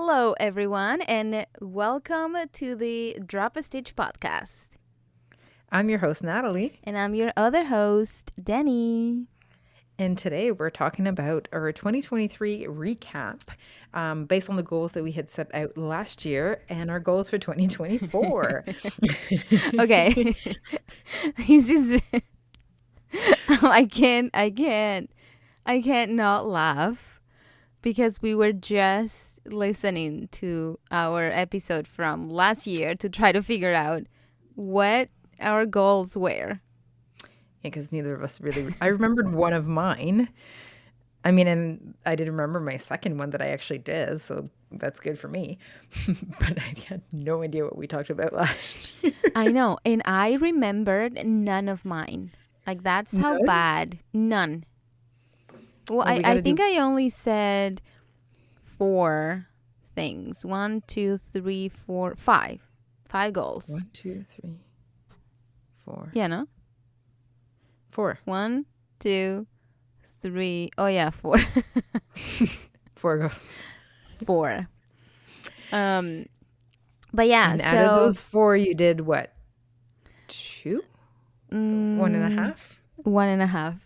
Hello, everyone, and welcome to the Drop a Stitch podcast. I'm your host, Natalie, And I'm your other host, Denny. and today we're talking about our 2023 recap based on the goals that we had set out last year and our goals for 2024. Okay. This is I can't not laugh because we were just listening to our episode from last year to try to figure out what our goals were. Because neither of us really, I remembered one of mine. I mean, and I didn't remember my second one that I actually did, so that's good for me. But I had no idea what we talked about last year. I know, and I remembered none of mine. Like that's how None? bad. None. Well, Well, we got I to think do I only said 4 things. 1, 2, 3, 4, 5. 5 goals. 1, 2, 3, 4, Yeah, no? 4. 1, 2, 3. Oh yeah, 4. 4 goals. 4. But yeah, And so out of those 4, you did what? 2? 1.5? 1.5.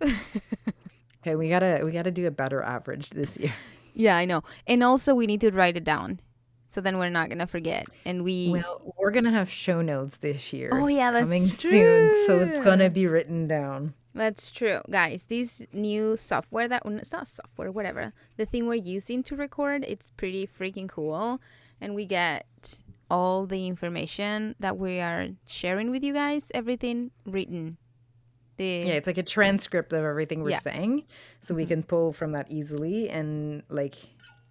Okay, we gotta do a better average this year. Yeah, I know. And also we need to write it down. So then we're not going to forget. And Well, we're gonna have show notes this Oh year yeah, coming that's soon, so it's gonna true. be written down. That's true, guys. This new software it's not software, whatever. The thing we're using to record, it's pretty freaking cool. And we get all the information that we are sharing with you guys, everything written. Yeah, it's like a transcript of everything we're Yeah. saying, so we can pull from that easily, and like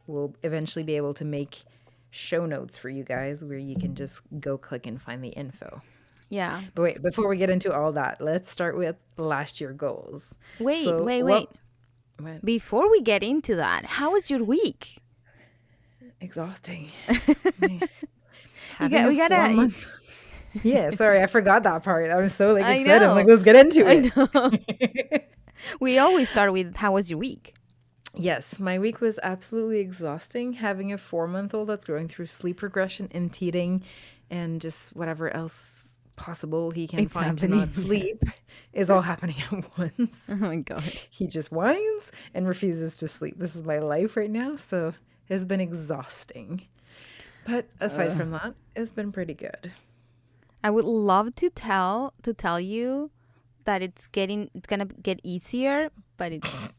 we'll eventually be able to make show notes for you guys where you can just go click and find the info. Yeah. But wait, before we get into all that, let's start with last year goals. Wait, So wait, what? wait. What? Before we get into that, how was your week? Exhausting. We Having a gotta. 4-month. Yeah, sorry, I forgot that part. I was so like I excited. I'm like, know. let's get into I it. know. We always start with how was your week? Yes, my week was absolutely exhausting. Having a 4-month-old that's going through sleep regression and teething and just whatever else possible he can It's find to happening. not sleep is all happening at once. Oh my god. He just whines and refuses to sleep. This is my life right now, so it's been exhausting. But aside from that, it's been pretty good. I would love to tell you that it's gonna get easier, but it's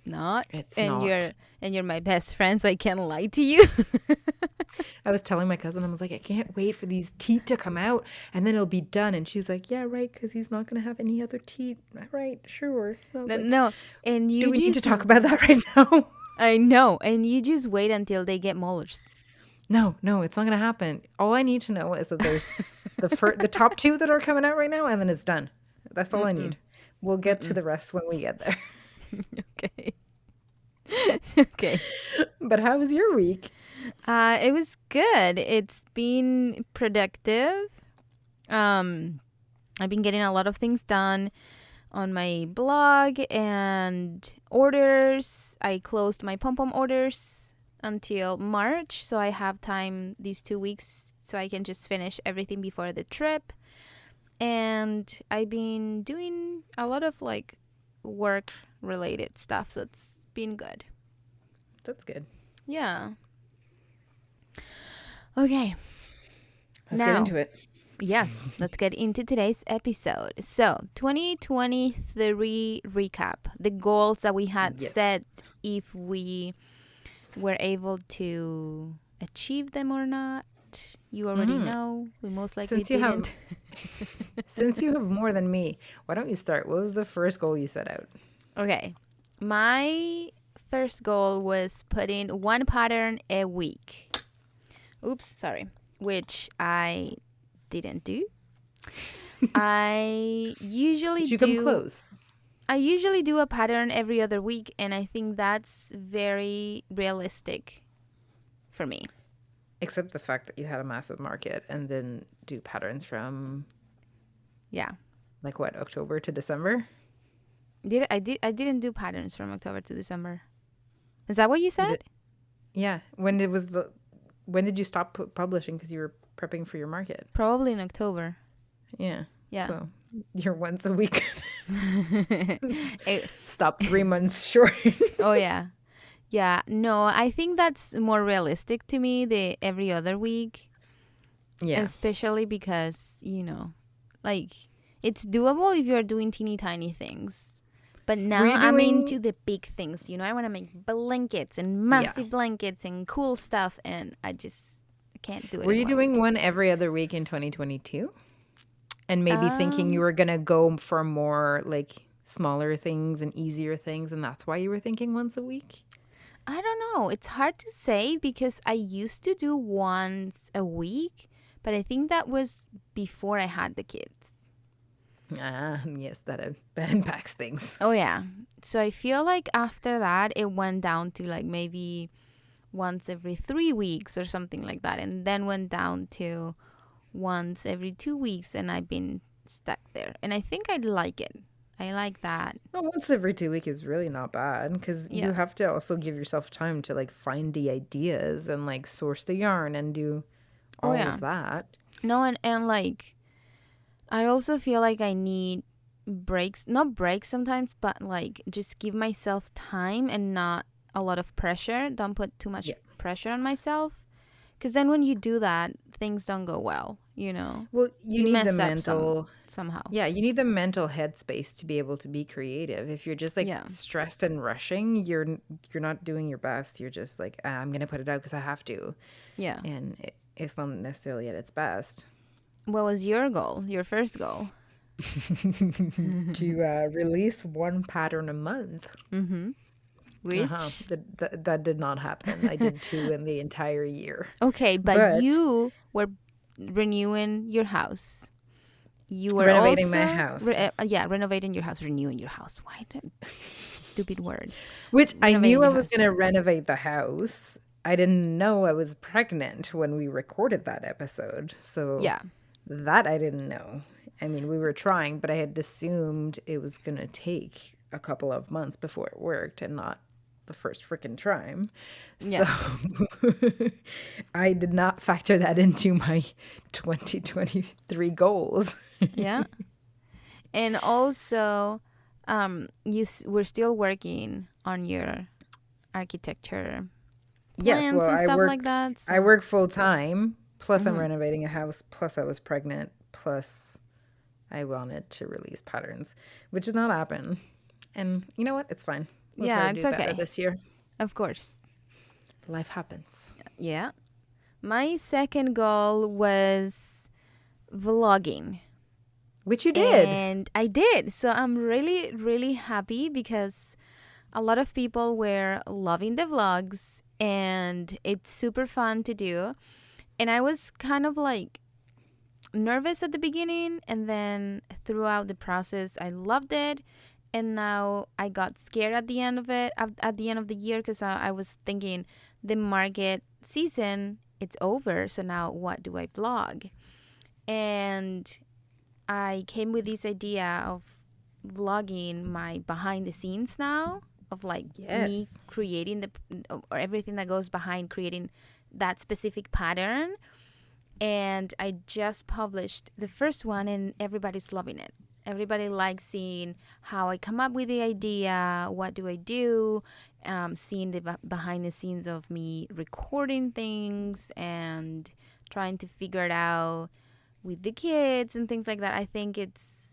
not. It's And not. you're my best friend, so I can't lie to you. I was telling my cousin, I was like, I can't wait for these teeth to come out and then it'll be done. And she's like, yeah, right, because he's not going to have any other teeth. Right, sure. And I was like, No, and do you we need to just talk about that right now? I know, and you just wait until they get molars. No, it's not going to happen. All I need to know is that there's the top 2 that are coming out right now, and then it's done. That's all I need. We'll get to the rest when we get there. Okay. Okay. But how was your week? It was good. It's been productive. I've been getting a lot of things done on my blog and orders. I closed my pom-pom orders until March, so I have time these 2 weeks so I can just finish everything before the trip. And I've been doing a lot of like work related stuff, so it's been good. That's good. Yeah. Okay. Let's Now, get into it. yes, let's get into today's episode. So, 2023 recap. The goals that we had Yes. set, if we were able to achieve them or not. You already know. We most likely Since you didn't. Since you have more than me, why don't you start? What was the first goal you set out? Okay. My first goal was putting one pattern a week. Oops, sorry. Which I didn't do. I usually Did you come close? I usually do a pattern every other week, and I think that's very realistic for me. Except the fact that you had a massive market and then do patterns from Yeah. like what, October to December? I didn't do patterns from October to December. Is that what you said? Yeah. When it was the when did you stop publishing because you were prepping for your market? Probably in October. Yeah. Yeah. So you're once a week. Eh, Stop 3 months short. oh yeah. Yeah. No, I think that's more realistic to me, the every other week, Yeah. especially because, like it's doable if you're doing teeny tiny things. But Were now you I'm doing? into the big things. I want to make blankets and Yeah. massive blankets and cool stuff, and I can't do it Were in you one doing week. one every other week in 2022? And maybe thinking you Um, were gonna go for more like smaller things and easier things, and that's why you were thinking once a week? I don't know. It's hard to say because I used to do once a week, but I think that was before I had the kids. Ah, yes, that impacts things. Oh yeah. So I feel like after that it went down to like maybe once every 3 weeks or something like that, and then went down to once every 2 weeks, and I've been stuck there. And I think I'd like it. I like that. Well, once every 2 week is really not bad because Yeah. you have to also give yourself time to like find the ideas and like source the yarn and do Oh all yeah. of that. No, and like I also feel like I need breaks, not breaks sometimes, but like just give myself time and not a lot of pressure. Don't put too much Yeah. pressure on myself. Because then when you do that, things don't go well, you know? Well, you You need the mess up mental, somehow. yeah, you need the mental headspace to be able to be creative. If you're just like Yeah. stressed and rushing, you're not doing your best. You're just like, "Ah, I'm gonna put it out because I have to," Yeah. and it's not necessarily at its best. What was your goal? Your first goal? To release one pattern a month. Mm-hmm. Uh-huh. Which? That did not happen. I did two in the entire year. Okay, but But you were renewing your house. You were renovating my also, house, yeah, renovating your house, renewing your house. Why the stupid word? which I Renovating knew I your was going house. to renovate the house. I didn't know I was pregnant when we recorded that episode. So Yeah, that I didn't know. I mean, we were trying, but I had assumed it was going to take a couple of months before it worked and not the first freaking time. So yeah, I did not factor that into my 2023 goals. yeah. And also, we're still working on your architecture Yes, plans well, and stuff like that. I So, work full time, plus I'm hmm renovating a house, plus I was pregnant, plus I wanted to release patterns, which did not happen. And you know what? It's fine. We'll try yeah, to it's do better okay. this year. Of course. Life happens. Yeah. My second goal was vlogging. Which you did. And I did. So I'm really, really happy because a lot of people were loving the vlogs and it's super fun to do. And I was kind of like nervous at the beginning, and then throughout the process, I loved it. And now I got scared at the end of it, at the end of the year, because I was thinking the market season, it's over. So now what do I vlog? And I came with this idea of vlogging my behind the scenes now, of like me Yes. creating or everything that goes behind creating that specific pattern. And I just published the first one, and everybody's loving it. Everybody likes seeing how I come up with the idea, what do I do, seeing the behind the scenes of me recording things and trying to figure it out with the kids and things like that. I think it's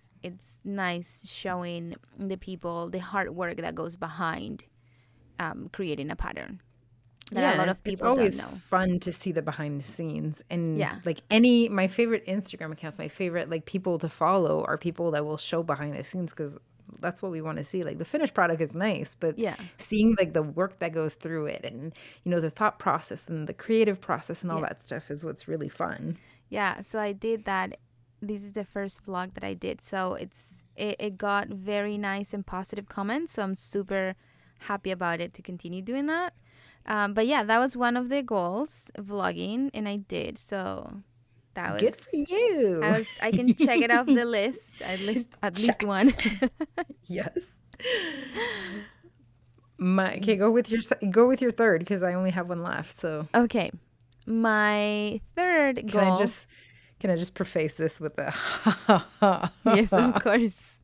nice showing the people the hard work that goes behind creating a pattern that a lot Yeah, of it's people don't always know. fun to see the behind the scenes. And Yeah, like my favorite Instagram accounts, my favorite like people to follow are people that will show behind the scenes because that's what we want to see. Like the finished product is nice, but yeah, seeing like the work that goes through it and the thought process and the creative process and all yeah. that stuff is what's really fun. Yeah, so I did that. This is the first vlog that I did. So it got very nice and positive comments. So I'm super happy about it to continue doing that. But yeah, that was one of the goals, vlogging, and I did. So that Good for was you. I can check it off the list. At least Check. one. Yes. Okay, go with your third because I only have one left. So Okay. My third Can I goal. just can I just preface this with a Yes, of course.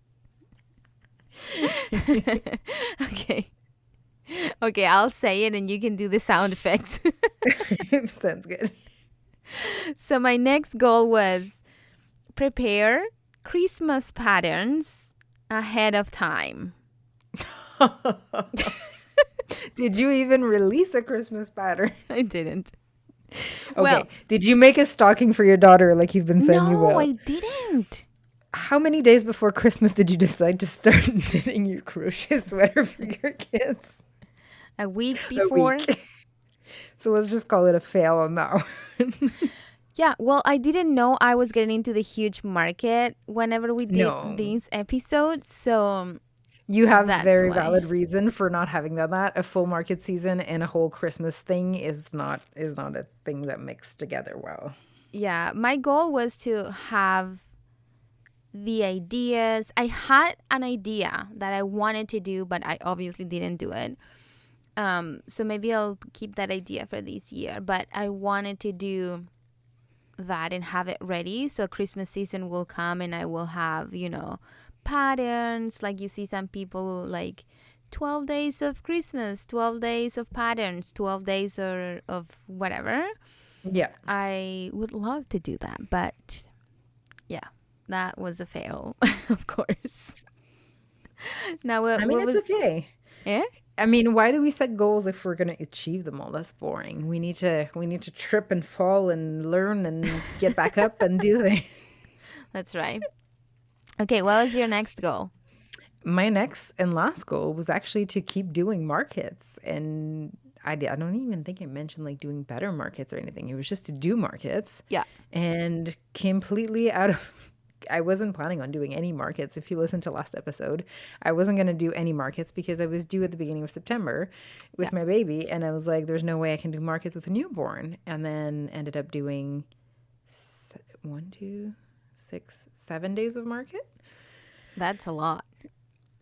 Okay. Okay, I'll say it and you can do the sound effects. sounds good. So my next goal was prepare Christmas patterns ahead of time. Did you even release a Christmas pattern? I didn't. Okay. Well, Did you make a stocking for your daughter like you've been saying you no, will? I didn't. How many days before Christmas did you decide to start knitting your crochet sweater for your kids? A week A before. week. So let's just call it a fail on that one. Yeah, well, I didn't know I was getting into the huge market whenever we did No. these episodes. So You have that's very why. valid reason for not having done that. A full market season and a whole Christmas thing is not a thing that mix together well. Yeah, my goal was to have the ideas. I had an idea that I wanted to do, but I obviously didn't do it. So maybe I'll keep that idea for this year. But I wanted to do that and have it ready so Christmas season will come and I will have, patterns like you see some people like 12 days of Christmas, 12 days of patterns, 12 days of whatever. Yeah. I would love to do that, but yeah, that was a fail, of course. Now, I mean, what it's was, okay. eh? I mean, why do we set goals if we're going to achieve them all? That's boring. We need to trip and fall and learn and get back up and do things. That's right. Okay, what was your next goal? My next and last goal was actually to keep doing markets, and I don't even think I mentioned like doing better markets or anything. It was just to do markets, Yeah. and completely out of. I wasn't planning on doing any markets. If you listen to last episode, I wasn't going to do any markets because I was due at the beginning of September Yeah. with my baby, and I was like, "There's no way I can do markets with a newborn." And then ended up doing 7 days of market. That's a lot.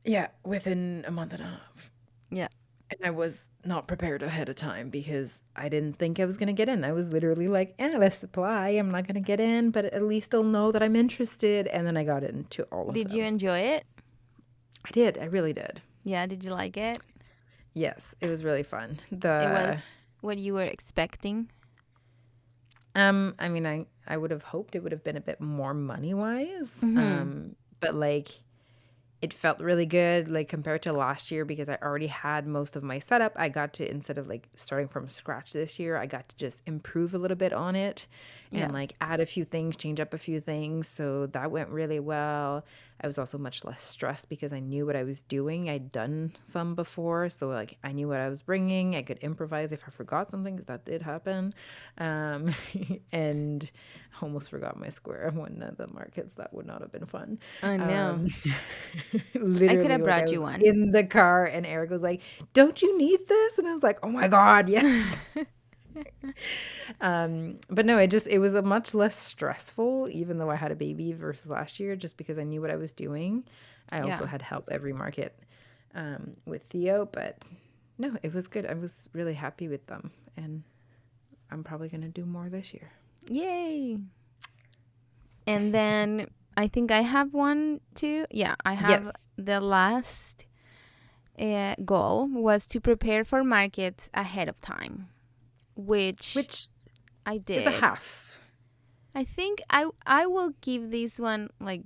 Yeah, within a month and a half. Yeah. And I was not prepared ahead of time because I didn't think I was going to get in. I was literally like, let's apply. I'm not going to get in, but at least they'll know that I'm interested. And then I got into all of Did you them. enjoy it? I did. I really did. Yeah, did you like it? Yes, it was really fun. It was what you were expecting. I mean, I would have hoped it would have been a bit more money wise. Mm-hmm. But like it felt really good like compared to last year because I already had most of my setup. I got to, instead of like starting from scratch this year, I got to just improve a little bit on it Yeah. and like add a few things, change up a few things. So that went really well. I was also much less stressed because I knew what I was doing. I'd done some before, so like I knew what I was bringing. I could improvise if I forgot something, because that did happen. um, and I almost forgot my square of one of the markets. That would not have been fun. I know. um, I could Literally, have like I brought you was one. in the car and Eric was like, "Don't you need this?" And I was like, "Oh my God, yes." But no, it was a much less stressful, even though I had a baby versus last year, just because I knew what I was doing. I also Yeah. had help every market with Theo, but no, it was good. I was really happy with them, and I'm probably gonna do more this year. Yay. And then I think I have one too. Yeah, I have Yes, the last goal was to prepare for markets ahead of time, which which I is a did. half. I think I will give this one like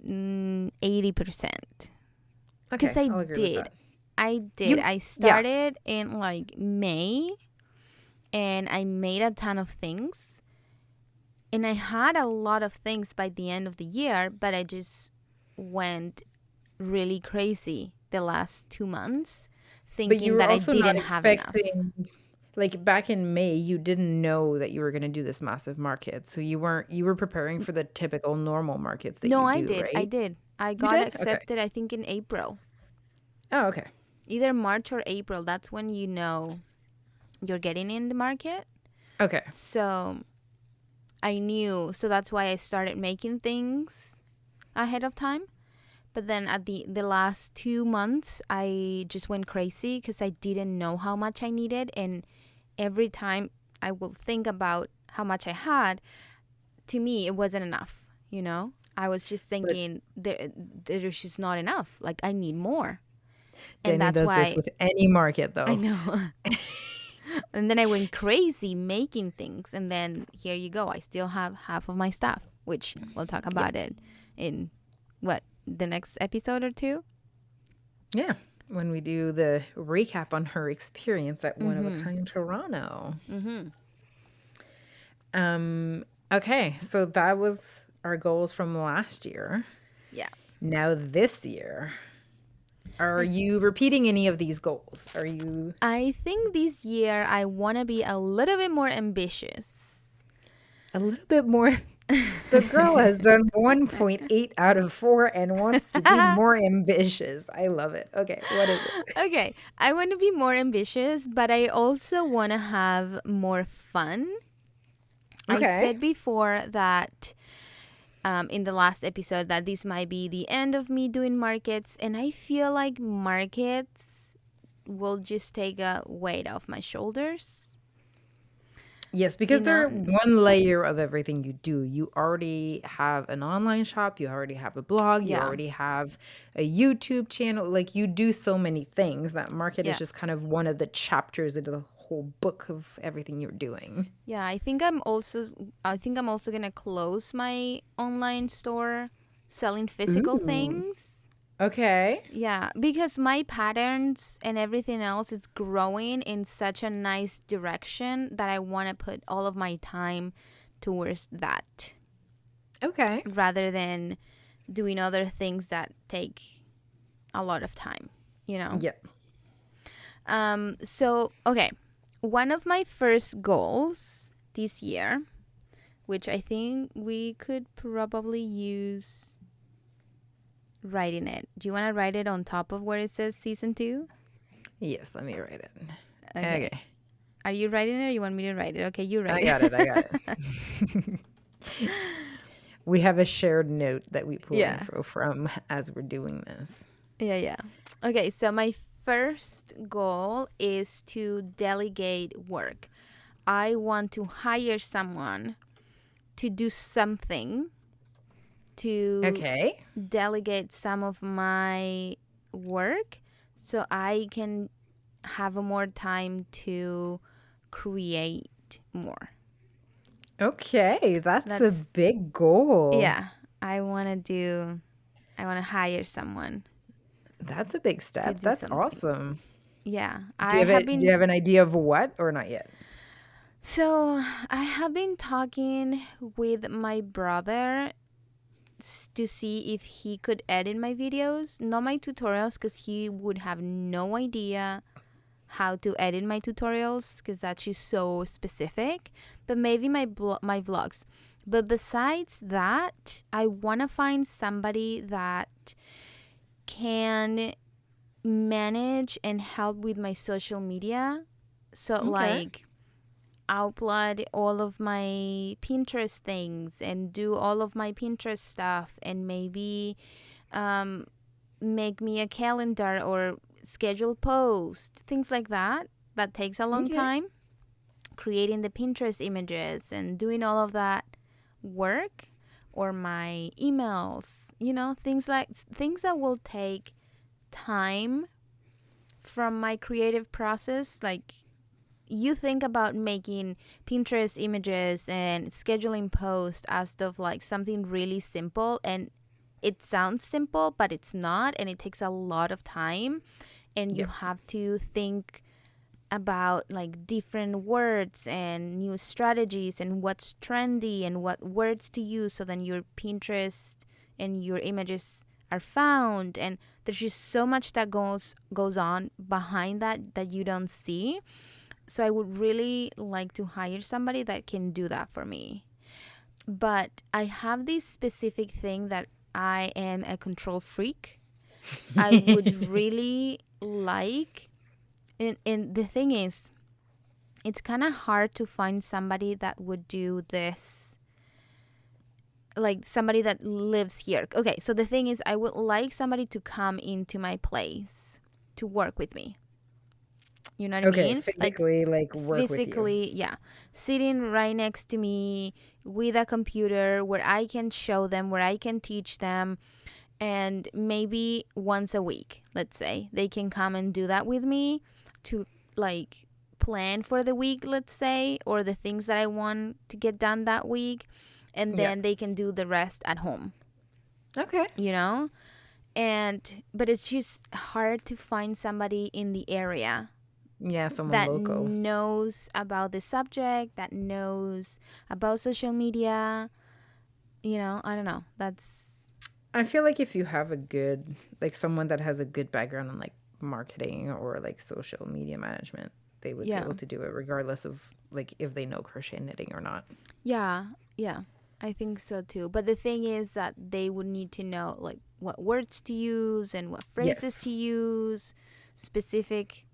80% because Okay, I'll agree with that. I did. You, I yeah. started in like May and I made a ton of things. And I had a lot of things by the end of the year, but I just went really crazy the last 2 months But you thinking were that I also not didn't have enough. expecting, like back in May, you didn't know that you were going to do this massive market. So you were preparing for the typical normal markets that No, you I do, did. I right? did. I You got did? Okay. accepted, I think, in April. Oh, okay. Either March or April. That's when you know you're getting in the market. Okay. So I knew. So that's why I started making things ahead of time. But then at the last 2 months, I just went crazy because I didn't know how much I needed. And every time I will think about how much I had, to me, it wasn't enough, you know? I was just But thinking there's just not enough. Like, I need more. And Danny that's does this why with any market, I though. know. And then I went crazy making things. And then here you go. I still have half of my stuff, which we'll talk Yeah. about it in what, the next episode or two? Yeah. When we do the recap on her experience at One of a Mm-hmm. Kind Toronto. Mm-hmm. Okay, so that was our goals from last year. Yeah. Now this year, are I you repeating any of these goals? Are you I think this year I want to be a little bit more ambitious. a little bit more? The girl has done 1.8 out of 4 and wants to be more ambitious. I love it. Okay, what is it? Okay, I want to be more ambitious, but I also want to have more fun. I Okay. said before that in the last episode that this might be the end of me doing markets, and I feel like markets will just take a weight off my shoulders. Yes, You because they're know, one layer of everything you do. You already have an online shop, you already have a blog, you yeah, already have a YouTube channel. Like you do so many things that market is yeah, just kind of one of the chapters into the whole book of everything you're doing. yeah. I think I'm also gonna close my online store selling physical Ooh. things. Okay. Yeah, because my patterns and everything else is growing in such a nice direction that I want to put all of my time towards that Okay. rather than doing other things that take a lot of time, you know? Yep. So, okay. One of my first goals this year, which I think we could probably use writing it. Do you want to write it on top of where it says season 2? Yes, let me write it. Okay. Okay. Are you writing it or you want me to write it? Okay, you I write got it. I got it. it. We have a shared note that we pull Yeah. info from as we're doing this. Yeah, yeah. Okay, so my first goal is to delegate work. I want to hire someone to do something to Okay. delegate some of my work so I can have more time to create more. Okay, that's a That's, big goal. yeah, I want to hire someone That's a big to step. do That's something. awesome. Yeah, Do you I have have do you been have an idea of what or not yet? so I have been talking with my brother to see if he could edit my videos, not my tutorials, because he would have no idea how to edit my tutorials because that's just so specific. But maybe my vlogs. But besides that, I want to find somebody that can manage and help with my social media. So Okay. like upload all of my Pinterest things and do all of my Pinterest stuff and maybe um, make me a calendar or schedule post, things like that. That takes a long Okay. time. Creating the Pinterest images and doing all of that work or my emails, things that will take time from my creative process. Like you think about making Pinterest images and scheduling posts as of like something really simple, and it sounds simple but it's not, and it takes a lot of time, and you Yep. have to think about like different words and new strategies and what's trendy and what words to use so then your Pinterest and your images are found, and there's just so much that goes on behind that you don't see. So I would really like to hire somebody that can do that for me. But I have this specific thing that I am a control freak. I would really like, and the thing is, it's kind of hard to find somebody that would do this, like somebody that lives here. Okay, so the thing is, I would like somebody to come into my place to work with me. You know what I Okay, mean? Like physically, like work with you. physically, yeah, sitting right next to me with a computer where I can show them, where I can teach them, and maybe once a week, let's say, they can come and do that with me to like plan for the week, let's say, or the things that I want to get done that week, and Yeah. then they can do the rest at home, Okay. you know? And but it's just hard to find somebody in the area Yeah, someone that local. knows about the subject, that knows about social media. I don't know. That's I feel like if you have a good, like someone that has a good background in like marketing or like social media management, they would be yeah. able to do it regardless of like if they know crochet knitting or not. Yeah, yeah. I think so too. But the thing is that they would need to know like what words to use and what phrases Yes. to use, specific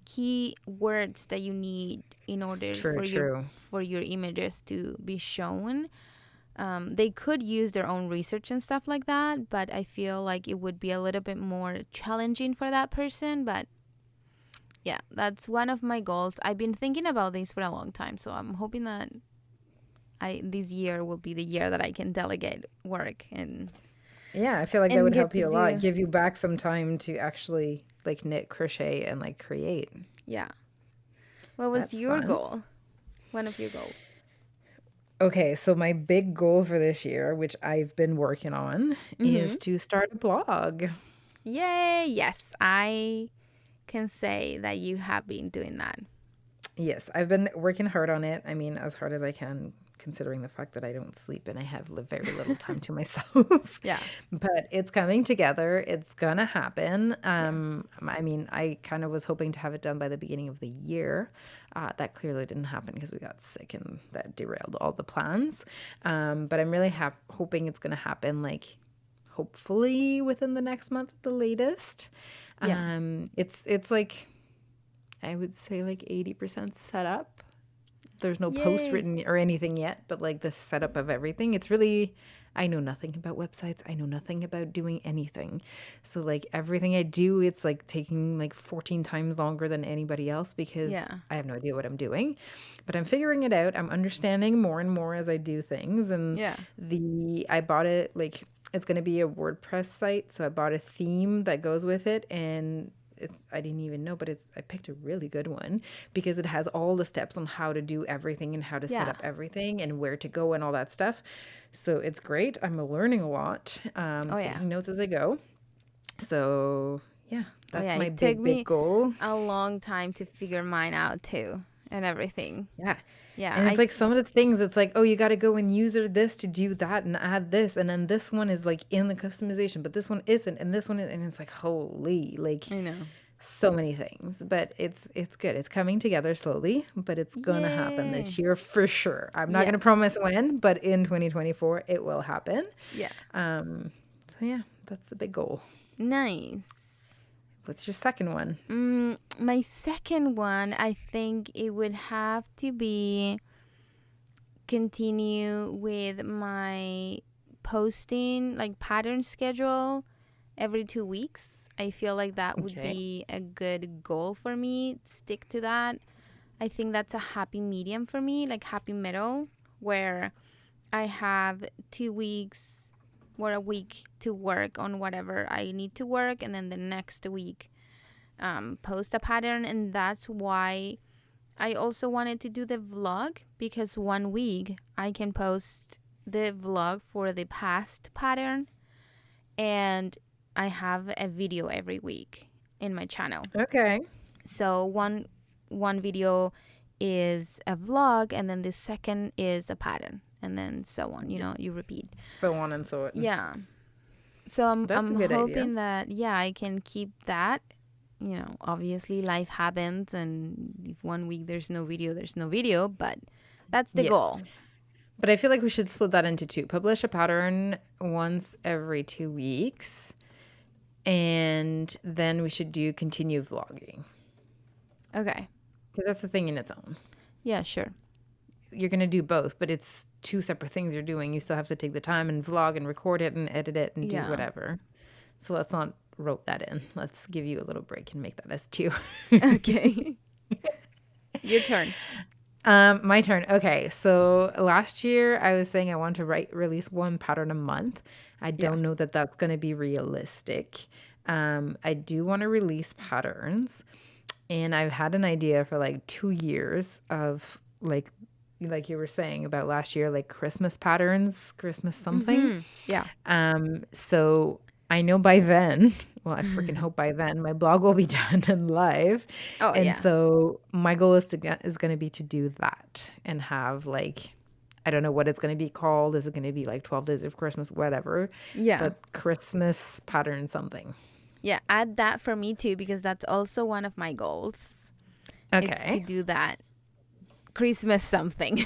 key words that you need in order True, for your true. images to be shown. They could use their own research and stuff like that, but I feel like it would be a little bit more challenging for that person. But yeah, that's one of my goals. I've been thinking about this for a long time, so I'm hoping that I this year will be the year that I can delegate work Yeah, I feel like that and would get help to you a lot. do. Give you back some time to actually like knit, crochet, and like create. Yeah. What was That's your fun. goal? One of your goals. Okay, so my big goal for this year, which I've been working on, is Mhm. to start a blog. Yay! Yes, I can say that you have been doing that. Yes, I've been working hard on it. I mean, as hard as I can, considering the fact that I don't sleep and I have very little time to myself. Yeah. But it's coming together. It's gonna happen. Yeah. I mean, I kind of was hoping to have it done by the beginning of the year. That clearly didn't happen because we got sick and that derailed all the plans. But I'm really hoping it's gonna happen like hopefully within the next month at the latest. Yeah. It's like I would say like 80% set up. There's no post Yay. written or anything yet, but like the setup of everything, it's really, I know nothing about websites. I know nothing about doing anything. So like everything I do, it's like taking like 14 times longer than anybody else because Yeah. I have no idea what I'm doing. But I'm figuring it out. I'm understanding more and more as I do things. And Yeah. I bought it like, it's going to be a WordPress site. So I bought a theme that goes with it, and I didn't even know, but I picked a really good one because it has all the steps on how to do everything and how to set Yeah. up everything and where to go and all that stuff. So it's great. I'm learning a lot, Oh yeah. taking notes as I go. So yeah, Oh that's yeah. my It took big me goal. a long time to figure mine out too and everything. Yeah. Yeah. And it's I like some of the things, it's like, oh, you got to go and use this to do that and add this. And then this one is like in the customization, but this one isn't. And this one is, and it's like, holy, like I know. so many things. But it's good. It's coming together slowly, but it's going to happen Yay. this year for sure. I'm not Yeah. going to promise when, but in 2024, it will happen. Yeah. So yeah, that's the big goal. Nice. What's your second one? My second one, I think it would have to be continue with my posting like pattern schedule every 2 weeks. I feel like that would Okay. be a good goal for me. Stick to that. I think that's a happy medium for me, like happy middle, where I have 2 weeks or a week to work on whatever I need to work, and then the next week post a pattern. And that's why I also wanted to do the vlog, because one week I can post the vlog for the past pattern, and I have a video every week in my channel. Okay. So one video is a vlog, and then the second is a pattern, and then so on. You repeat. So on and so on. Yeah. So I'm That's a I'm good idea. hoping that I can keep that. Obviously life happens, and if one week there's no video, there's no video, but that's the Yes. goal. But I feel like we should split that into two. Publish a pattern once every 2 weeks. And then we should do continue vlogging. Okay. Because that's the thing in its own. Yeah, sure. You're going to do both, but it's two separate things you're doing. You still have to take the time and vlog and record it and edit it and do Yeah. whatever. So let's not rope that in. Let's give you a little break and make that as two. Okay. Your turn. My turn. Okay, so last year I was saying I want to release one pattern a month. I Yeah. don't know that that's going to be realistic. I do want to release patterns, and I've had an idea for like 2 years of like you were saying about last year, like Christmas patterns, Christmas something. Yeah. So I know by then, well, I freaking hope by then my blog will be done and live. Oh, And yeah. so my goal is going to be to do that and have like, I don't know what it's going to be called. Is it going to be like 12 days of Christmas, whatever, Yeah. but Christmas pattern something. Yeah. Add that for me too, because that's also one of my goals. It's to Okay. do that Christmas something.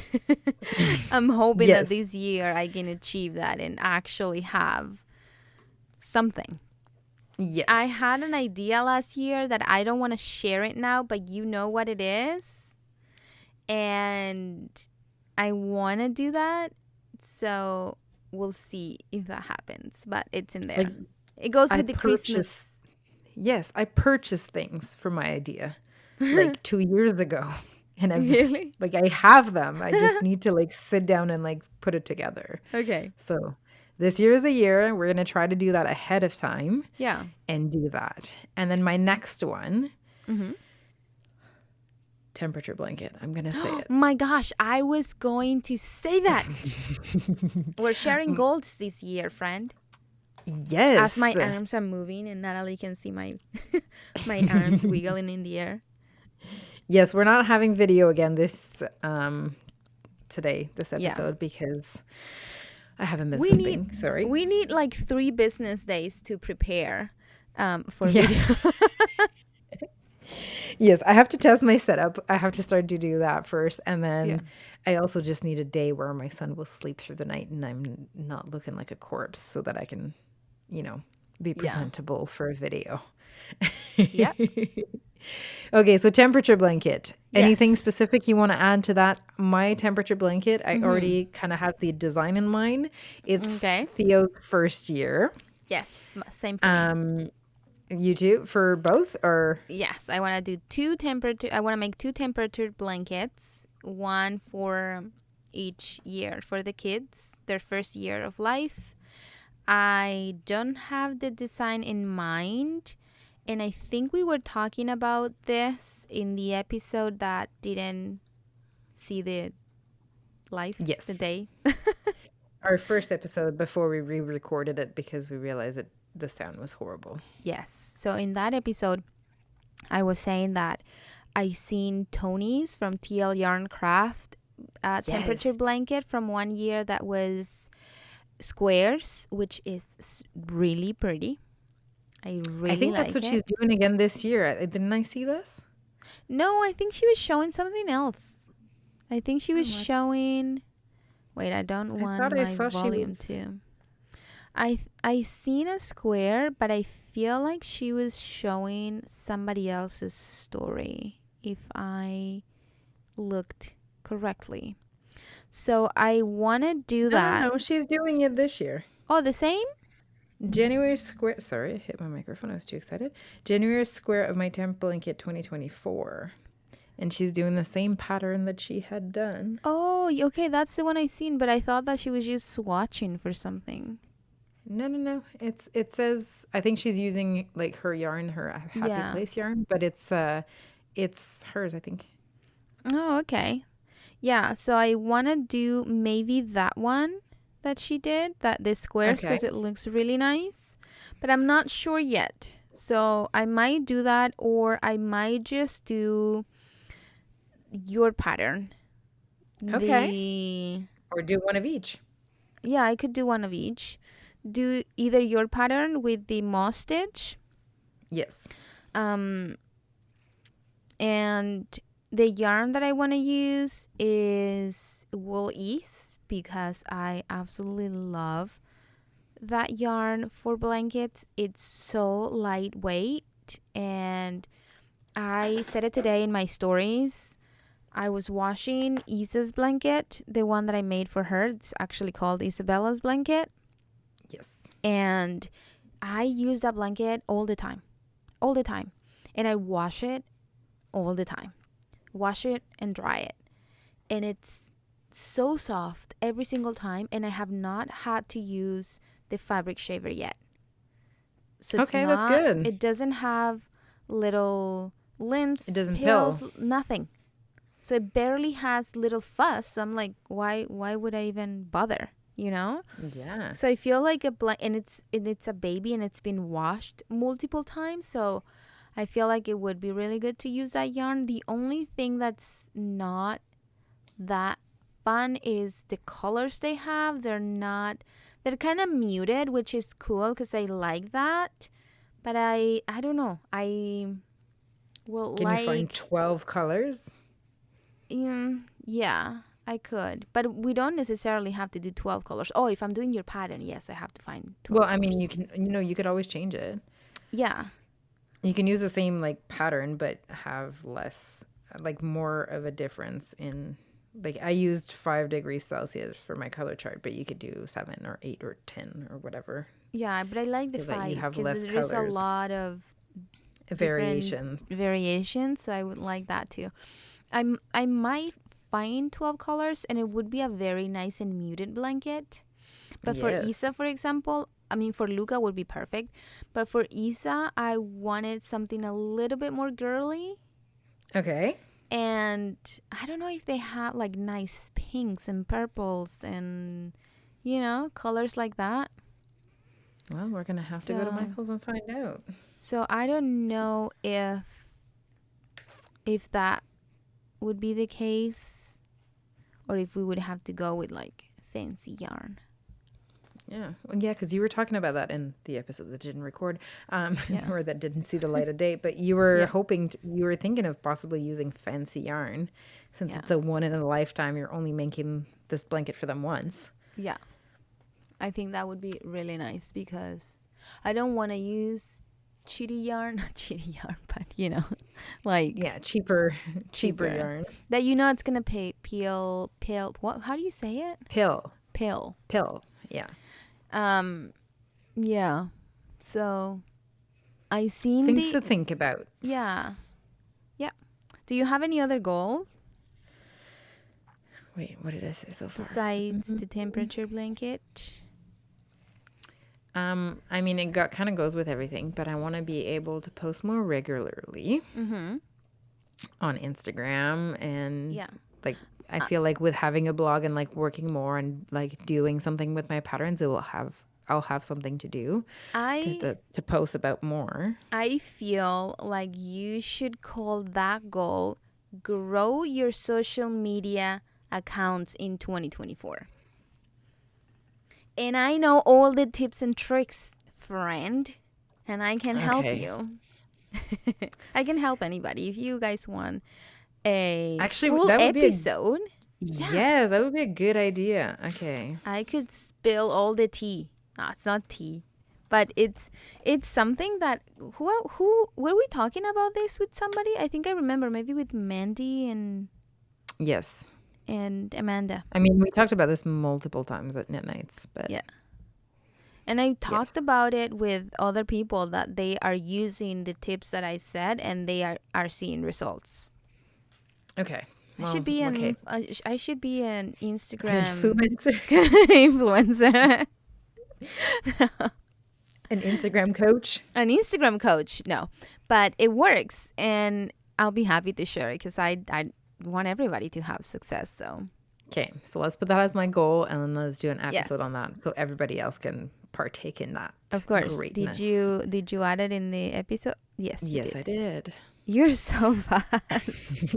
I'm hoping that Yes. this year I can achieve that and actually have something. I Yes. had an idea last year that I don't want to share it now, but you know what it is. And I want to do that. So we'll see if that happens, but it's in Like there. It goes I with the purchased, Christmas. yes, I purchased things for my idea like 2 years ago. And Really? like, I have them. I just need to like sit down and like put it together. Okay. So this year is a year. We're going to try to do that ahead of time Yeah. and do that. And then my next one, Mm-hmm. temperature blanket. I'm going to say it. My gosh, I was going to say that. We're sharing goals this year, friend. As Yes. my arms are moving and Natalie can see my my arms wiggling in the air. Yes, we're not having video again this this Yeah. episode because I haven't been We need sleeping. Sorry. we need like 3 business days to prepare for Yeah. video. Yes, I have to test my setup. I have to start to do that first. And Yeah. then I also just need a day where my son will sleep through the night and I'm not looking like a corpse so that I can, be Yeah. presentable for a video. Yep. Okay, so temperature blanket. Anything Yes. specific you want to add to that? My temperature blanket, I Mhm. already kind of have the design in mind. It's Okay. Theo's first year. Yes. Same for me. You too, for both or? Yes, I want to do I want to make 2 temperature blankets, one for each year for the kids, their first year of life. I don't have the design in mind, and I think we were talking about this in the episode that didn't see the life, the Yes. day. Our first episode before we re-recorded it because we realized that the sound was horrible. Yes. So in that episode, I was saying that I seen Tony's from TL Yarn Craft temperature Yes. blanket from one year that was squares, which is really pretty. I I really think that's like what she's it. doing again this year. Didn't I see this? No, I think she was showing something else. I think she was Oh, showing. Wait, I don't I want thought I my saw she volume was. to. I seen a square, but I feel like she was showing somebody else's story if I looked correctly. So I want to do No, that. no, she's doing it this year. Oh, the same? January square. Sorry, I hit my microphone. I was too excited. January square of my temp blanket 2024. And she's doing the same pattern that she had done. Oh, okay, that's the one I seen, but I thought that she was just swatching for something. No, no, no. It says I think she's using like her yarn, her Happy Yeah. Place yarn, but it's hers, I think. Oh, okay. Yeah, so I want to do maybe that one that she did, that the squares, Okay. because it looks really nice. But I'm not sure yet. So I might do that, or I might just do your pattern. Okay. The Or do one of each. Yeah, I could do one of each. Do either your pattern with the moss stitch, Yes. um, and the yarn that I want to use is Wool Ease because I absolutely love that yarn for blankets. It's so lightweight, and I said it today in my stories. I was washing Isa's blanket, the one that I made for her. It's actually called Isabella's blanket. Yes. And I use that blanket all the time. All the time. And I wash it all the time. wash it and dry it. And it's so soft every single time. And I have not had to use the fabric shaver yet. So Okay, that's good. it doesn't have little It lint, doesn't pill. pills, nothing. So it barely has little fuss. So I'm like, why would I even bother? You know? Yeah. So I feel like and it's a baby and it's been washed multiple times. So I feel like it would be really good to use that yarn. The only thing that's not that fun is the colors they have. They're kind of muted, which is cool because I like that. But I don't know. I will Can you find like 12 colors? yeah, I could. But we don't necessarily have to do 12 colors. Oh, if I'm doing your pattern, yes, I have to find Well, 12 I mean, colors. you could always change it. Yeah. You can use the same like pattern, but have less, like more of a difference in, like I used 5 degrees Celsius for my color chart, but you could do 7 or 8 or 10 or whatever Yeah, but I like the so that you 5 have because less there is a colors, lot of different variations. variations. So I would like that too. I might find 12 colors and it would be a very nice and muted blanket. But for Yes. Isa, for example, I mean, for Luca would be perfect. But for Isa, I wanted something a little bit more girly. Okay. And I don't know if they have like nice pinks and purples and, colors like that. Well, we're going to have to go to So, Michael's and find out. so I don't know if that would be the case or if we would have to go with like fancy yarn. Yeah. Well, yeah, because you were talking about that in the episode that didn't record, Yeah. or that didn't see the light of day. But you were Yeah. you were thinking of possibly using fancy yarn, since Yeah. it's a one in a lifetime. You're only making this blanket for them once. Yeah. I think that would be really nice because I don't want to use cheaty yarn, not cheaty yarn, but like Yeah, cheaper, cheaper cheaper. yarn. That it's gonna peel. What? How do you say it? Pill, Peel. pill. Yeah. Um, yeah. So I seen Things the to think about. yeah, yeah. Do you have any other goal Wait, what did I say so far? besides the temperature blanket? I mean, it kind of goes with everything, but I want to be able to post more regularly Mm-hmm. on Instagram, and Yeah. like I feel like with having a blog and like working more and like doing something with my patterns, I'll have something to do I to post about more. I feel like you should call that goal grow your social media accounts in 2024. And I know all the tips and tricks, friend, and I can help Okay. you. I can help anybody. If you guys want a Actually, full that would be episode, yes, that would be a good idea. Okay. I could spill all the tea. No, it's not tea. But it's something that who were we talking about this with somebody? I think I remember maybe with Mandy and Yes. Amanda. I mean, we talked about this multiple times at Knit Nights, but Yeah. And I yes. talked about it with other people that they are using the tips that I said and they are seeing results. Okay. I Well, should be okay. I should be an Instagram Influencer. influencer. An Instagram coach. An Instagram coach. No. But it works and I'll be happy to share it because I want everybody to have success. So Okay, so let's put that as my goal, and then let's do an yes. episode on that, so everybody else can partake in that. Of course. Greatness. Did you add it in the episode? Yes, you Yes, did. I did. You're so fast.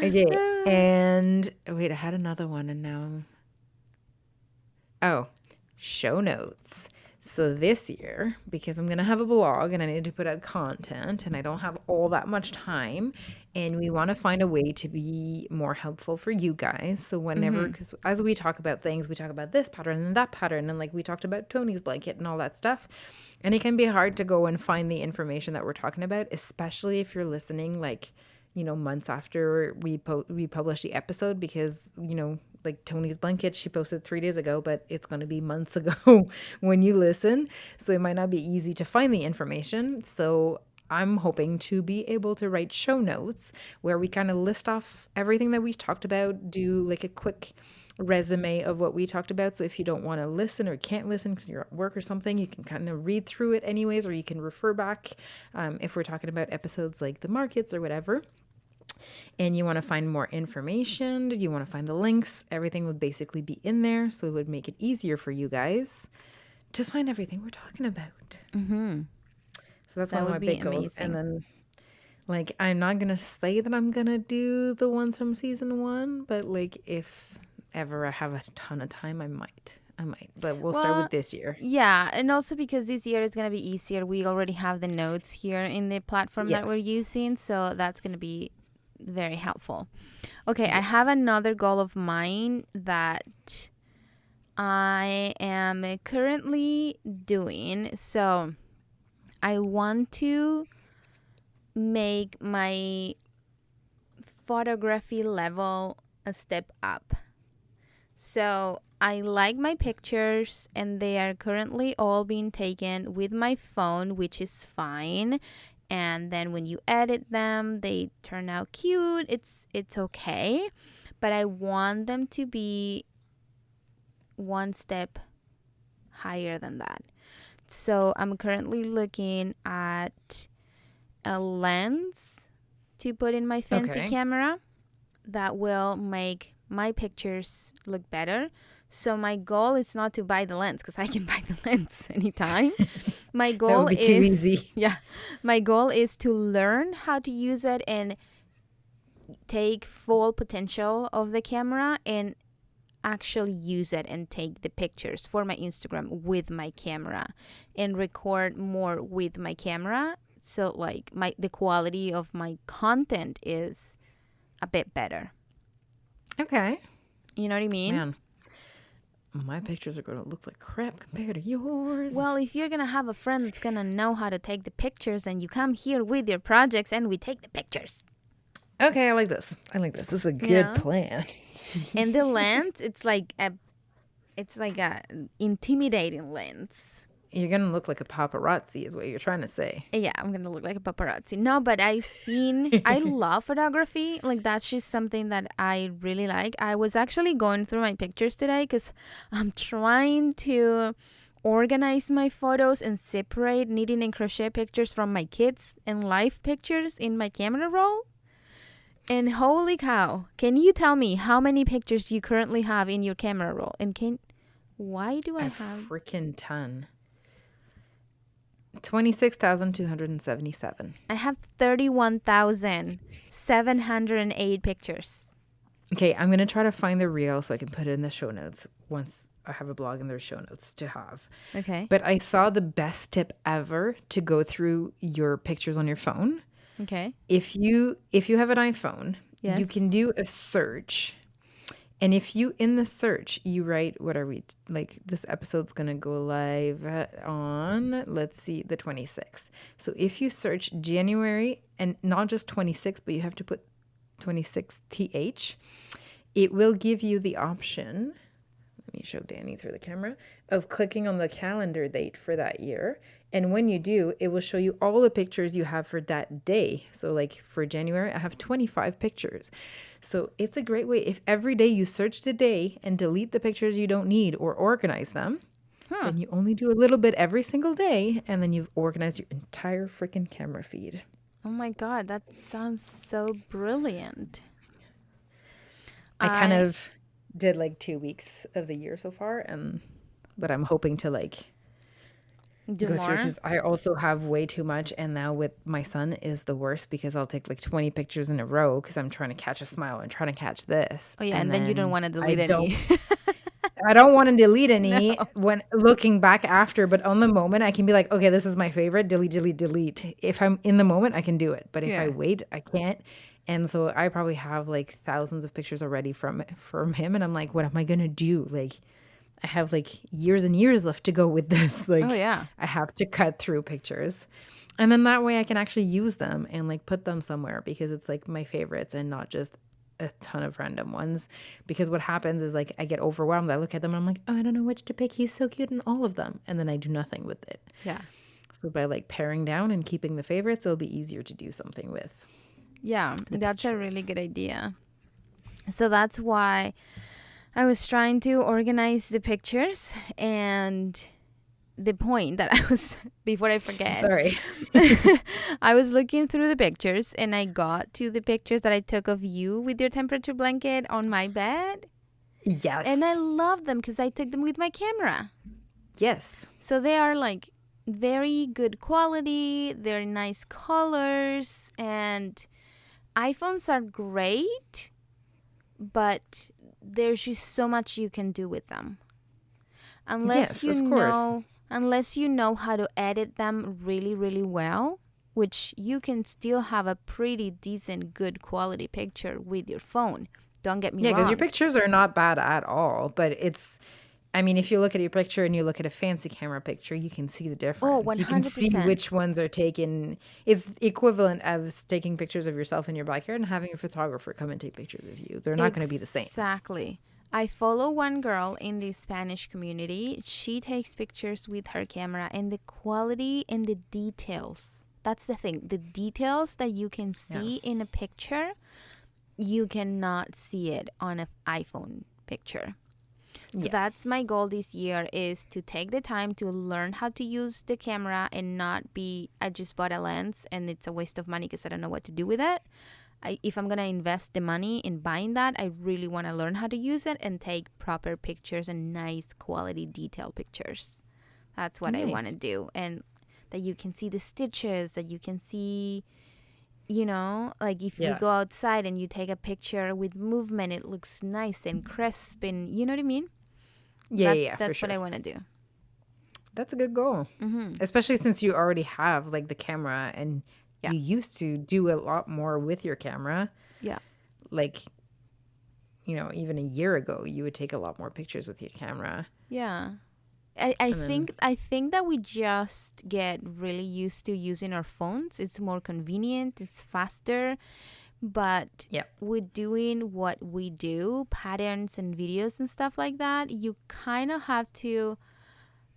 Okay, and wait, I had another one, and now. Oh, show notes. So this year, because I'm going to have a blog and I need to put out content and I don't have all that much time, and we want to find a way to be more helpful for you guys. So whenever, because as we talk about things, we talk about this pattern and that pattern, and like we talked about Tony's blanket and all that stuff. And it can be hard to go and find the information that we're talking about, especially if you're listening like, months after we publish the episode, because, like Tony's blanket, she posted 3 days ago, but it's going to be months ago when you listen. So it might not be easy to find the information. So I'm hoping to be able to write show notes where we kind of list off everything that we talked about, do like a quick resume of what we talked about. So if you don't want to listen or can't listen because you're at work or something, you can kind of read through it anyways, or you can refer back if we're talking about episodes like the markets or whatever. And you want to find more information, you want to find the links, everything would basically be in there. So it would make it easier for you guys to find everything we're talking about. Mm-hmm. So that's That one of would my be big goals. And amazing. then, like, I'm not going to say that I'm going to do the ones from season 1, but, like, if ever I have a ton of time, I might. But we'll start Well, with this year. yeah, and also because this year is going to be easier. We already have the notes here in the platform that we're Yes. using, so that's going to be very helpful. Okay, I Yes. have another goal of mine that I am currently doing. So I want to make my photography level a step up. So I like my pictures and they are currently all being taken with my phone, which is fine. And then when you edit them, they turn out cute. It's okay. But I want them to be one step higher than that. So I'm currently looking at a lens to put in my fancy Okay. camera that will make my pictures look better. So my goal is not to buy the lens because I can buy the lens anytime. My That goal would be too is easy. yeah, my goal is to learn how to use it and take full potential of the camera and actually use it and take the pictures for my Instagram with my camera and record more with my camera. So like the quality of my content is a bit better. Okay. You know what I mean? Man, my pictures are going to look like crap compared to yours. Well, if you're going to have a friend that's going to know how to take the pictures and you come here with your projects and we take the pictures. Okay, I like this. This is a good Yeah. plan. And the lens, it's like a intimidating lens. You're going to look like a paparazzi is what you're trying to say. Yeah, I'm gonna look like a paparazzi. No, but I love photography. Like, that's just something that I really like. I was actually going through my pictures today because I'm trying to organize my photos and separate knitting and crochet pictures from my kids and life pictures in my camera roll. And holy cow, can you tell me how many pictures you currently have in your camera roll? And why do I A have... freaking ton. 26,277. I have 31,708 pictures. Okay, I'm going to try to find the reel so I can put it in the show notes once I have a blog and there's show notes to have. Okay. But I saw the best tip ever to go through your pictures on your phone. Okay. If you have an iPhone, Yes. you can do a search. And if you, in the search, you write, what are we, like, this episode's going to go live on, let's see, the 26th. So if you search January, and not just 26, but you have to put 26th, it will give you the option, let me show Danny through the camera, of clicking on the calendar date for that year. And when you do, it will show you all the pictures you have for that day. So like for January, I have 25 pictures. So it's a great way. If every day you search the day and delete the pictures you don't need or organize them, then you only do a little bit every single day. And then you've organized your entire freaking camera feed. Oh my God, that sounds so brilliant. I kind of did like 2 weeks of the year so far. But I'm hoping to like do go more. through because I also have way too much, and now with my son is the worst because I'll take like 20 pictures in a row because I'm trying to catch a smile and trying to catch this. Oh yeah, and then you don't want to delete any. I don't want to delete any when looking back after, but on the moment I can be like, okay, this is my favorite, delete, delete, delete. If I'm in the moment, I can do it, but if I Yeah. wait, I can't. And so I probably have like thousands of pictures already from him, and I'm like, what am I gonna do? Like, I have like years and years left to go with this. Like, Oh yeah. I have to cut through pictures. And then that way I can actually use them and like put them somewhere because it's like my favorites and not just a ton of random ones. Because what happens is like I get overwhelmed. I look at them and I'm like, oh, I don't know which to pick. He's so cute in all of them. And then I do nothing with it. Yeah. So by like paring down and keeping the favorites, it'll be easier to do something with Yeah, the that's a really pictures. good idea. So that's why I was trying to organize the pictures, and the point that I was, before I forget, Sorry. I was looking through the pictures and I got to the pictures that I took of you with your temperature blanket on my bed. And I Yes. love them because I took them with my camera. Yes. So they are like very good quality, they're nice colors, and iPhones are great, but there's just so much you can do with them. Unless Yes, you of course. know unless you know how to edit them really, really well, which you can still have a pretty decent good quality picture with your phone. Don't get me Yeah, because your wrong. pictures are not bad at all, but it's, I mean, if you look at your picture and you look at a fancy camera picture, you can see the Oh, difference. You can see 100%. which ones are taken. It's equivalent of taking pictures of yourself in your backyard and having a photographer come and take pictures of you. They're not going to be the same. Exactly. I follow one girl in the Spanish community. She takes pictures with her camera, and the quality and the details. That's the thing. The details that you can Yeah. see in a picture, you cannot see it on an iPhone picture. So Yeah. that's my goal this year, is to take the time to learn how to use the camera and not be, I just bought a lens and it's a waste of money because I don't know what to do with it. If I'm going to invest the money in buying that, I really want to learn how to use it and take proper pictures and nice quality detail pictures. That's what I want to Nice. do. And that you can see the stitches, that you can see, like if we Yeah. go outside and you take a picture with movement, it looks nice and crisp, and you know what I mean? Yeah, That's yeah, for that's what sure. I want to do. That's a good goal. Mm-hmm. Especially since you already have like the camera and Yeah. you used to do a lot more with your camera. Yeah. Like, even a year ago, you would take a lot more pictures with your camera. Yeah. I And then, think that we just get really used to using our phones. It's more convenient, it's faster, but yeah. with doing what we do, patterns and videos and stuff like that, you kind of have to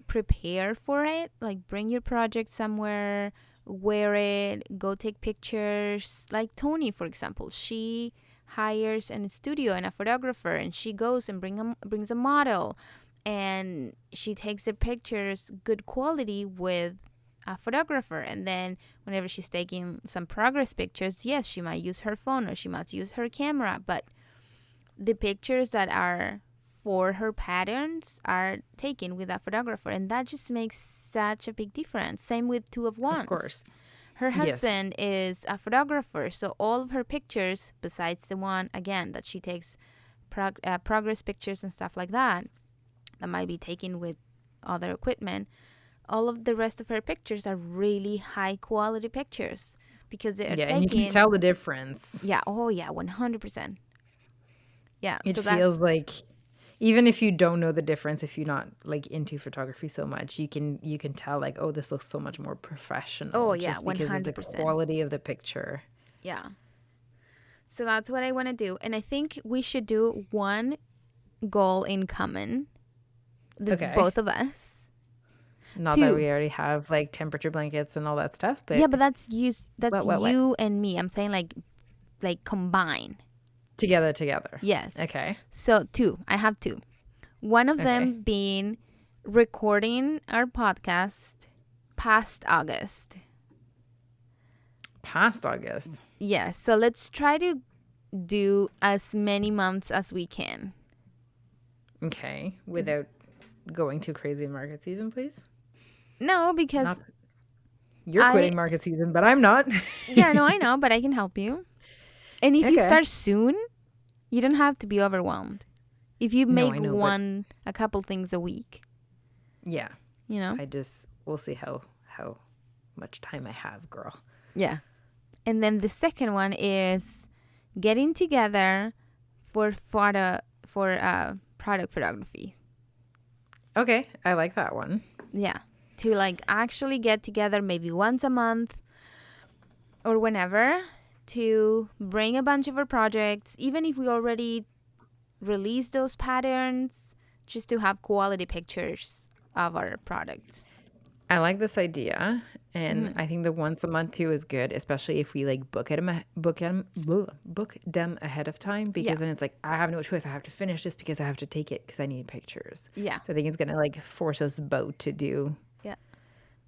prepare for it. Like bring your project somewhere, wear it, go take pictures. Like Tony, for example, she hires a studio and a photographer, and she goes and brings a model, and she takes the pictures good quality with a photographer. And then whenever she's taking some progress pictures, yes, she might use her phone or she might use her camera, but the pictures that are for her patterns are taken with a photographer, and that just makes such a big difference. Same with two of Of ones. course. Her Yes. husband is a photographer, so all of her pictures, besides the one again that she takes progress pictures and stuff like that might be taken with other equipment, all of the rest of her pictures are really high quality pictures because they are Yeah, and you can taken. tell the difference. Yeah, oh yeah, 100%. Yeah, It so feels that's. like even if you don't know the difference, if you're not like into photography so much, you can tell like, oh, this looks so much more Oh professional yeah, just because of the 100%. quality of the picture. Yeah. So that's what I want to do. And I think we should do one goal in common, Okay. both of us. Not that Two. we already have like temperature blankets and all that stuff, Yeah, but but that's what? you and me. I'm saying like combine. Together. Yes. Okay. So two. I have two. One of Okay. them being recording our podcast past August. Past August. Yes. So let's try to do as many months as we can. Okay. Without going too crazy in market season, please. No, Not because you're I quitting market season, but I'm not. yeah, no, I know, but I can help you. And if you Okay. start soon, you don't have to be overwhelmed. If you No, make I know, but a couple things a week, yeah. you know? We'll see how much time I have, girl. Yeah. And then the second one is getting together for product photography. Okay, I like that one. Yeah. To like actually get together maybe once a month or whenever, to bring a bunch of our projects, even if we already release those patterns, just to have quality pictures of our products. I like this idea, and Mm. I think the once a month too is good, especially if we like book them ahead of time, Yeah. because then it's like I have no choice. I have to finish this because I have to take it because I need pictures. Yeah. So I think it's gonna like force us both Yeah.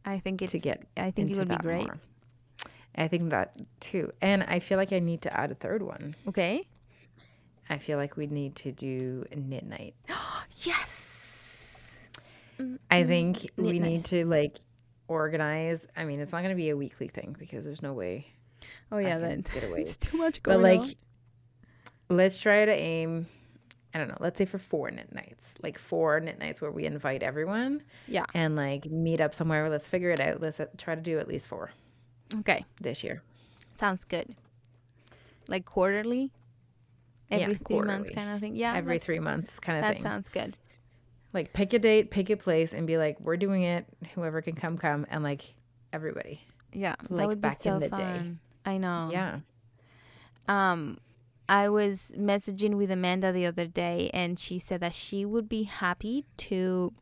I think to get it into would be that great. more. I think that too, and I feel like I need to add a third one. Okay. I feel like we need to do knit night. Yes. I think Knit we night. need to like organize. I mean, it's not going to be a weekly thing because there's no way Oh I yeah, can that get it's away. too much But going like, on. let's try to aim, I don't know, let's say for 4 knit nights, like 4 knit nights where we invite everyone Yeah. and like meet up somewhere. Let's figure it out. Let's try to do at least 4 Okay. this year. Sounds good. Like quarterly, Yeah, every 3 months quarterly, kind of thing. Yeah, every 3 months kind of that thing. sounds good. Like pick a date, pick a place, and be like, we're doing it. Whoever can come, and like everybody, Yeah, that like would be back in so the day. fun. I know. Yeah. Um, I was messaging with Amanda the other day, and she said that she would be happy to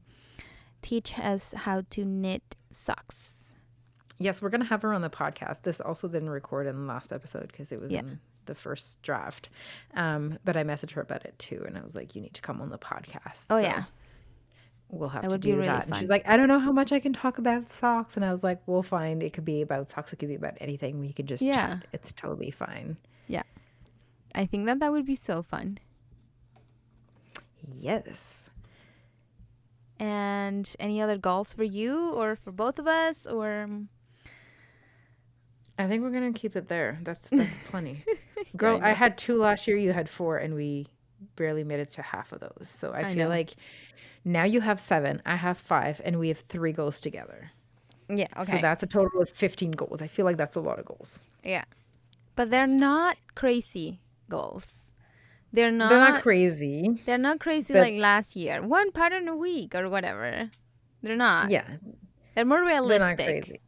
teach us how to knit socks. Yes, we're going to have her on the podcast. This also didn't record in the last episode because it was Yeah. in the first draft. But I messaged her about it too. And I was like, you need to come on the podcast. Oh So yeah, we'll have that to would be do really that. And she's fun. like, I don't know how much I can talk about socks. And I was like, we'll find. It could be about socks. It could be about anything. We could just Yeah, chat. It's totally fine. yeah. I think that would be so fun. Yes. And any other goals for you or for both of us or? I think we're going to keep it there. That's plenty. Yeah, Girl, I I know. had 2 last year. You had 4. And we barely made it to half of those. So I I feel know. like now you have 7. I have 5. And we have 3 goals together. Yeah. So Okay. that's a total of 15 goals. I feel like that's a lot of goals. Yeah. But they're not crazy goals. They're not crazy, They're not crazy but like last year. One pattern a week or whatever. They're not. yeah, They're more they're not realistic. crazy.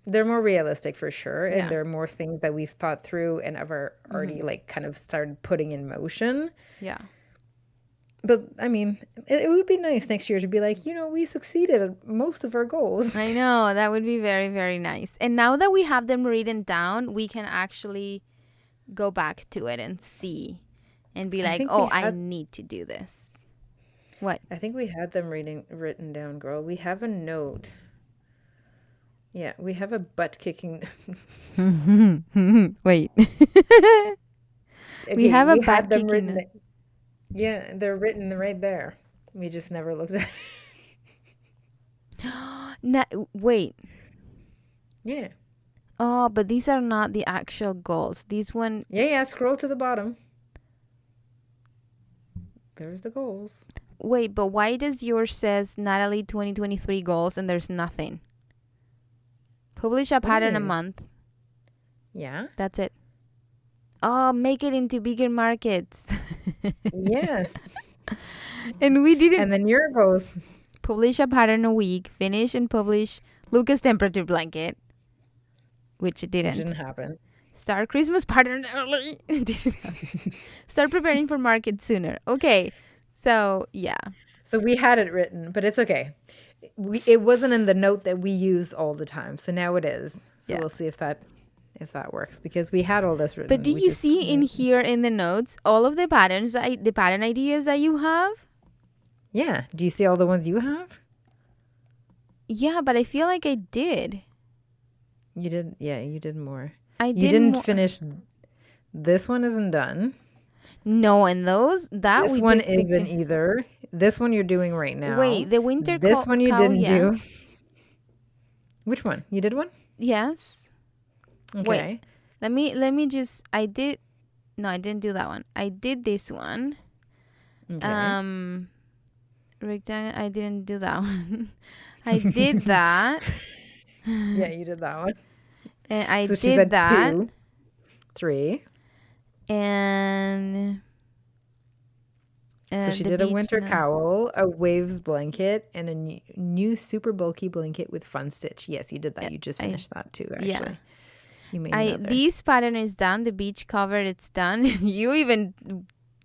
They're more realistic for sure. And Yeah. there are more things that we've thought through and ever already like kind of started putting in motion. Yeah. But I mean, it would be nice next year to be like, we succeeded at most of our goals. I know. That would be very, very nice. And now that we have them written down, we can actually go back to it and see and be I like, think oh, we I had need to do this. What? I think we had them written down, girl. We have a note. Yeah, we have a butt kicking. Wait. We Okay, have a we had butt them kicking. written. Yeah, they're written right there. We just never looked at it. Wait. Yeah. Oh, but these are not the actual goals. These one. Yeah, scroll to the bottom. There's the goals. Wait, but why does yours says Natalie 2023 goals and there's nothing? Publish a What do you pattern a mean? month. Yeah. That's it. Oh, make it into bigger markets. Yes. And we didn't And then your goals. publish a pattern a week, finish and publish Lucas temperature blanket, which it didn't. Didn't happen. Start Christmas pattern early. Didn't happen. Start preparing for market sooner. Okay. So, yeah. So we had it written, but it's okay. It wasn't in the note that we use all the time. So now it is. So Yeah. we'll see if that works because we had all this written. But do We you just- see in here in the notes all of the patterns, the pattern ideas that you have? Yeah. Do you see all the ones you have? Yeah, but I feel like I did. You did. Yeah, you did more. I You did didn't more. finish. This one isn't done. No, and those that This we one did isn't picture. either. This one you're doing right now. Wait, the winter This one you didn't yeah. do. Which one? You did one? Yes. Okay. Wait. Let me just I didn't do that one. I did this one. Okay. Rectangle, I didn't do that one. I did that. Yeah, you did that one. And I So she did said that. 2, 3. And So she the did a beach winter no- cowl, a waves blanket, and a new super bulky blanket with fun stitch. Yes, you did that. You just finished that too, actually. Yeah. You made another. This pattern is done. The beach cover, it's done. You even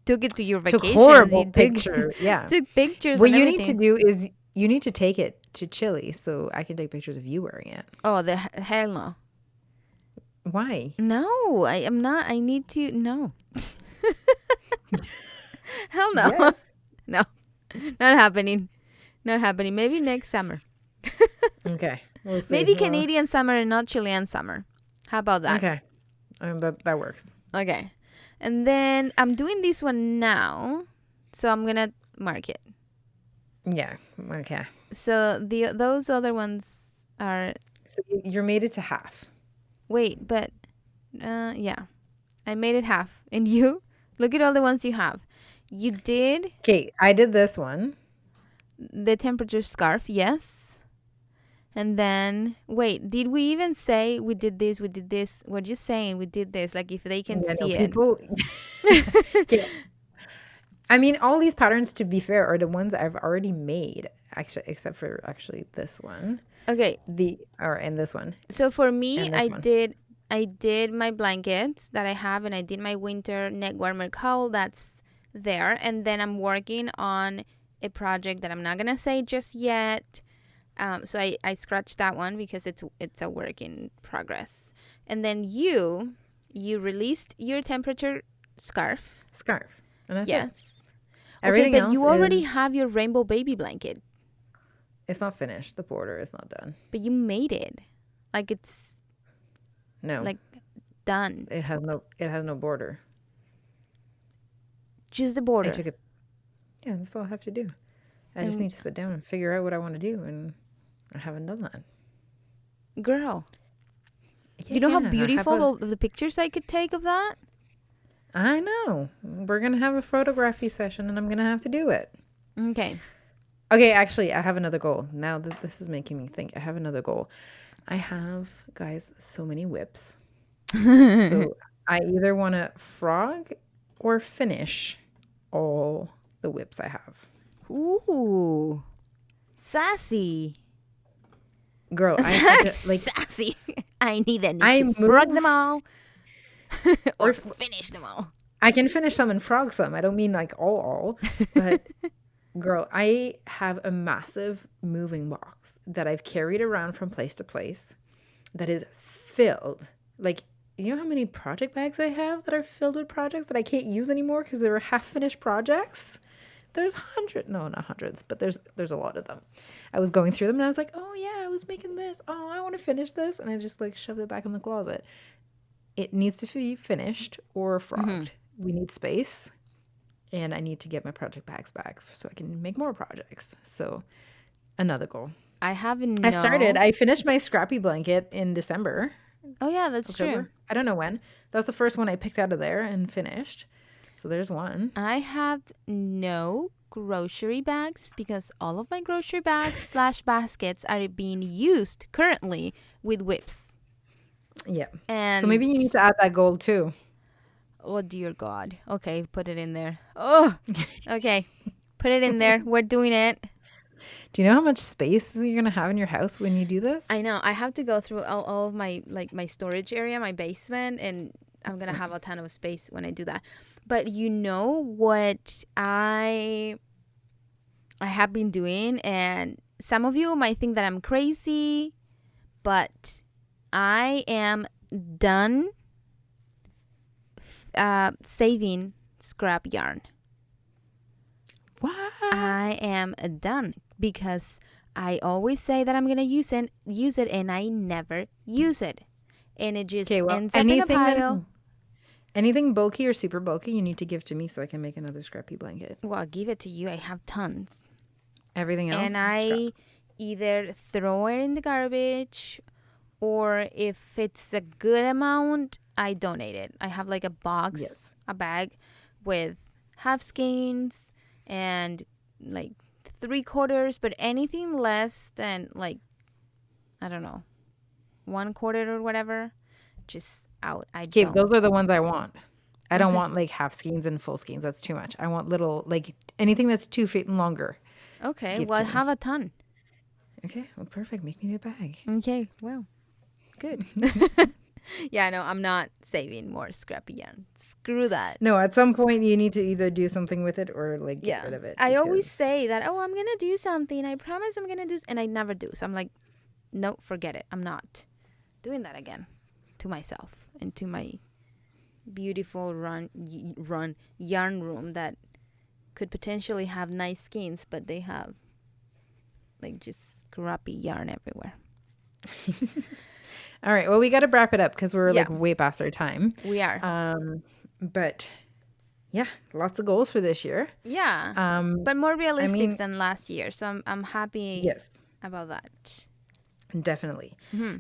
took it to your Took vacations. horrible You picture. Yeah. took pictures What and you everything. need to do is you need to take it to Chile so I can take pictures of you wearing it. Oh, the hell no. Why? No, I am not. I need to. No. Hell no. Yes. No, not happening. Not happening. Maybe next summer. Okay. We'll see. Maybe Well, Canadian summer and not Chilean summer. How about that? okay. That works. Okay. And then I'm doing this one now. So I'm going to mark it. Yeah. Okay. So those other ones are. So you're made it to half. Wait, but. Yeah. I made it half. And you? Look at all the ones you have. You did Okay. I did this one. the temperature scarf, yes. And then, wait, did we even say we did this, we did this? We're just saying we did this, like if they can Yeah, no, see people. Okay. I mean, all these patterns, to be fair, are the ones I've already made, actually, except for actually this one. Okay, And this one. so for me, And this one. I did my blankets that I have, and I did my winter neck warmer cowl that's there, and then I'm working on a project that I'm not gonna say just yet. So I scratched that one because it's a work in progress. And then you released your temperature scarf. Scarf. And that's it. Yes. Everything Okay, but else you already is, have your rainbow baby blanket, it's not finished. The border is not done. but you made it. Like it's No. like done. It has no border. Just the I border. took it. Yeah, that's all I have to do. I just And- need to sit down and figure out what I want to do, and I haven't done that. Girl, Yeah, you know how I have beautiful the pictures I could take of that? I know. We're gonna have a photography session, and I'm gonna have to do it. Okay. Okay, actually, I have another goal. Now that this is making me think, I have another goal. I have, guys, so many whips. So I either want to frog or finish all the whips I have. Ooh. Sassy. Girl, I had to, like, Sassy. I need that. I Need to frog move- them all. or or finish them all. I can finish some and frog some. I don't mean like all, but girl, I have a massive moving box that I've carried around from place to place that is filled. Like, you know how many project bags I have that are filled with projects that I can't use anymore because they were half-finished projects? There's not hundreds, but there's a lot of them. I was going through them and I was like, oh yeah, I was making this. Oh, I want to finish this. And I just like shoved it back in the closet. It needs to be finished or frogged. We need space, and I need to get my project bags back so I can make more projects. So another goal. I haven't. I finished my scrappy blanket in December. Oh yeah, that's October. true. I don't know when. That's the first one I picked out of there and finished. So there's one. I have no grocery bags because all of my grocery bags / baskets are being used currently with whips. Yeah. And So maybe you need to add that goal too. oh dear God. Okay, put it in there. Oh, okay, put it in there. We're doing it. Do you know how much space you're gonna have in your house when you do this? I know. I have to go through all of my my storage area, my basement, and I'm gonna have a ton of space when I do that. But you know what I have been doing, and some of you might think that I'm crazy, but I am done saving scrap yarn. What? I am done because I always say that I'm gonna use it, and I never use it, and it just ends up in a pile. Anything bulky or super bulky, you need to give to me so I can make another scrappy blanket. Well, I'll give it to you. I have tons, Everything else, and I scrap. either throw it in the garbage, or if it's a good amount, I donate it. I have like a box, Yes. a bag with half skeins and like 3/4, but anything less than like, I don't know, 1/4 or whatever, just out. I Okay, don't. those are the ones I want. I don't Okay. want like half skeins and full skeins. That's too much. I want little, like anything that's 2 feet and longer. Okay, give well, I to me. have a ton. Okay, well, perfect. Make me a bag. Okay, well, good. Yeah, no, I'm not saving more scrappy yarn. Screw that. No, at some point you need to either do something with it or like get Yeah. rid of it I always because say that, oh, I'm going to do something. I promise I'm going to do, and I never do. So I'm like, no, forget it. I'm not doing that again to myself and to my beautiful run yarn room that could potentially have nice skeins, but they have like just crappy yarn everywhere. All right, well, we got to wrap it up because we're Yeah, like way past our time. we are. But yeah, lots of goals for this year. Yeah, Um, but more I realistic mean, than last year. So I'm happy yes, about that. definitely. Hmm.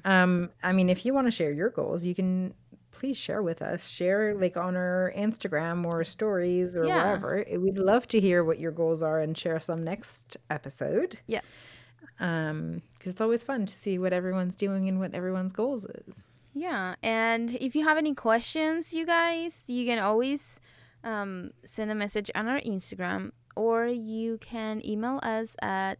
I mean, if you want to share your goals, you can please share with us. Share like on our Instagram or stories or Yeah, wherever. We'd love to hear what your goals are and share some next episode. yeah, Because it's always fun to see what everyone's doing and what everyone's goals is. yeah. And if you have any questions, you guys, you can always send a message on our Instagram, or you can email us at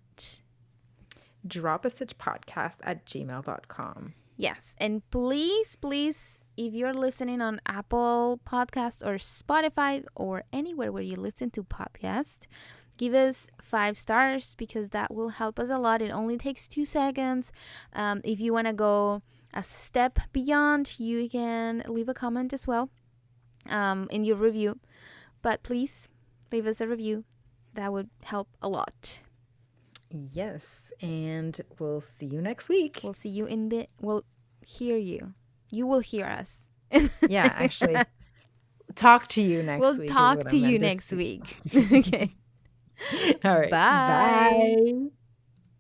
dropastitchpodcast@gmail.com. yes. And please, please, if you're listening on Apple Podcasts or Spotify or anywhere where you listen to podcasts, give us 5 stars because that will help us a lot. It only takes 2 seconds. If you want to go a step beyond, you can leave a comment as well in your review. But please leave us a review. That would help a lot. Yes, and we'll see you next week. We'll see you we'll hear you. You will hear us. Yeah, actually, talk to you next We'll week is talk what I to you meant to next say. week. Okay. All right, Bye. bye.